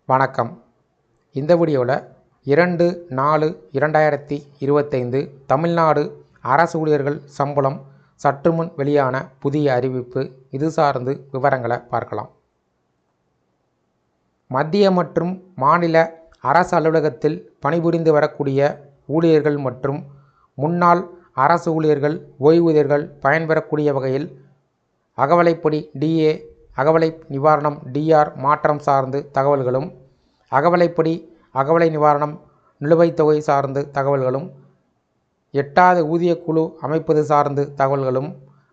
வணக்கம். இந்த வீடியோவில் 2/4/2025 தமிழ்நாடு அரசு ஊழியர்கள் சம்பளம் சற்றுமுன் வெளியான புதிய அறிவிப்பு. இது சார்ந்து விவரங்களை பார்க்கலாம். மத்திய மற்றும் மாநில அரசு அலுவலகத்தில் பணிபுரிந்து வரக்கூடிய ஊழியர்கள் மற்றும் முன்னாள் அரசு ஊழியர்கள் ஓய்வூதியர்கள் பயன்பெறக்கூடிய வகையில் அகவலைப்படி DA அகவலை நிவாரணம் DR மாற்றம் சார்ந்து தகவல்களும், அகவலைப்படி அகவலை நிவாரணம் நிலுவைத் தொகை சார்ந்து தகவல்களும், 8வது ஊதியக்குழு அமைப்பது சார்ந்து தகவல்களும்,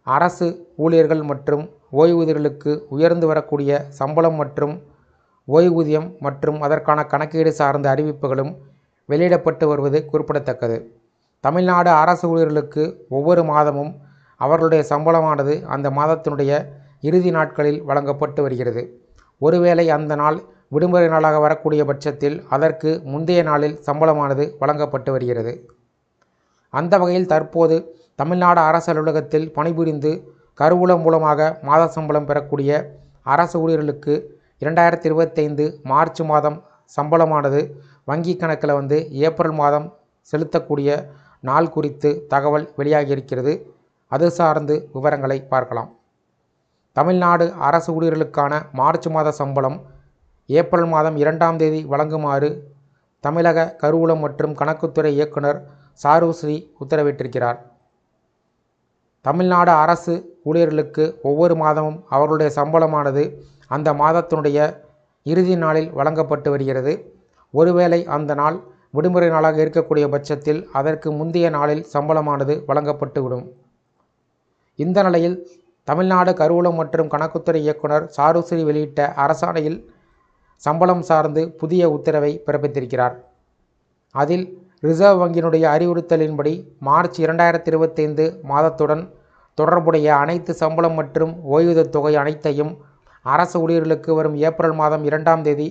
அரசு ஊழியர்கள் மற்றும் ஓய்வூதியர்களுக்கு உயர்ந்து வரக்கூடிய சம்பளம் மற்றும் ஓய்வூதியம் மற்றும் அதற்கான கணக்கீடு சார்ந்த அறிவிப்புகளும் வெளியிடப்பட்டு வருவது குறிப்பிடத்தக்கது. தமிழ்நாடு அரசு ஊழியர்களுக்கு ஒவ்வொரு மாதமும் அவர்களுடைய சம்பளமானது அந்த மாதத்தினுடைய இறுதி நாட்களில் வழங்கப்பட்டு வருகிறது. ஒருவேளை அந்த நாள் விடுமுறை நாளாக வரக்கூடிய பட்சத்தில் அதற்கு முந்தைய நாளில் சம்பளமானது வழங்கப்பட்டு வருகிறது. அந்த வகையில் தற்போது தமிழ்நாடு அரசு அலுவலகத்தில் பணிபுரிந்து கருவூலம் மூலமாக மாத சம்பளம் பெறக்கூடிய அரசு ஊழியர்களுக்கு 2025 மார்ச் மாதம் சம்பளமானது வங்கி கணக்கில் ஏப்ரல் மாதம் செலுத்தக்கூடிய நாள் குறித்து தகவல் வெளியாகியிருக்கிறது. அது சார்ந்து விவரங்களை பார்க்கலாம். தமிழ்நாடு அரசு ஊழியர்களுக்கான மார்ச் மாத சம்பளம் ஏப்ரல் மாதம் 2ஆம் தேதி வழங்குமாறு தமிழக கருவூலம் மற்றும் கணக்குத்துறை இயக்குனர் சாருஸ்ரீ உத்தரவிட்டிருக்கிறார். தமிழ்நாடு அரசு ஊழியர்களுக்கு ஒவ்வொரு மாதமும் அவர்களுடைய சம்பளமானது அந்த மாதத்தினுடைய இறுதி நாளில் வழங்கப்பட்டு வருகிறது. ஒருவேளை அந்த நாள் விடுமுறை நாளாக இருக்கக்கூடிய பட்சத்தில் அதற்கு முந்தைய நாளில் சம்பளமானது வழங்கப்பட்டுவிடும். இந்த நிலையில் தமிழ்நாடு கருவூலம் மற்றும் கணக்குத்துறை இயக்குனர் சாருஸ்ரீ வெளியிட்ட அரசாணையில் சம்பளம் சார்ந்து புதிய உத்தரவை பிறப்பித்திருக்கிறார். அதில் ரிசர்வ் வங்கியினுடைய அறிவுறுத்தலின்படி மார்ச் 2025 மாதத்துடன் தொடர்புடைய அனைத்து சம்பளம் மற்றும் ஓய்வூதியத் தொகை அனைத்தையும் அரசு ஊழியர்களுக்கு வரும் ஏப்ரல் மாதம் 2ஆம் தேதி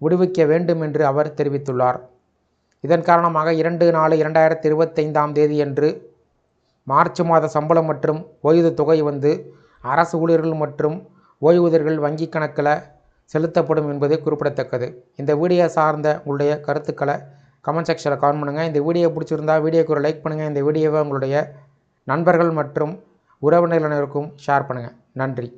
விடுவிக்க வேண்டும் என்று அவர் தெரிவித்துள்ளார். இதன் காரணமாக 2/4/2025 தேதியன்று மார்ச் மாத சம்பளம் மற்றும் ஓய்வூதியத் தொகை அரசு ஊழியர்கள் மற்றும் ஓய்வூதியர்கள் வங்கி கணக்கில் செலுத்தப்படும் என்பது குறிப்பிடத்தக்கது. இந்த வீடியோ சார்ந்த உங்களுடைய கருத்துக்களை கமெண்ட் செக்ஷனில் கமெண்ட் பண்ணுங்கள். இந்த வீடியோ பிடிச்சிருந்தா வீடியோக்கு ஒரு லைக் பண்ணுங்கள். இந்த வீடியோவை உங்களுடைய நண்பர்கள் மற்றும் உறவினர்களுக்கும் ஷேர் பண்ணுங்கள். நன்றி.